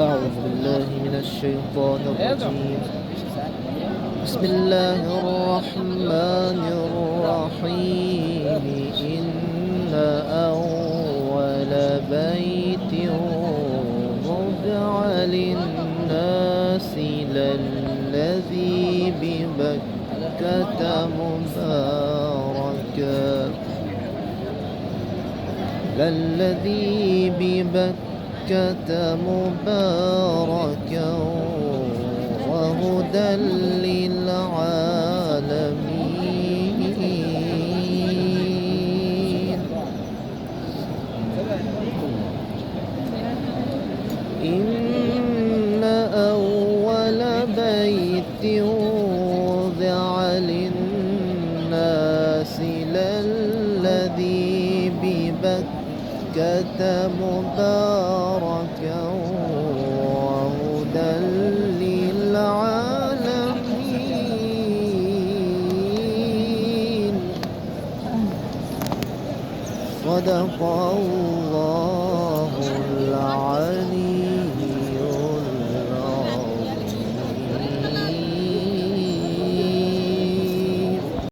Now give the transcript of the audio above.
أعوذ بالله من الشيطان الرجيم. بسم الله الرحمن الرحيم. إن أول بيت وضع للناس للذي ببكة مباركا وهدى للعالمين. إن أول بيت وضع للناس للذي ببكة مباركا وهدى للعالمين. صدق الله العليم.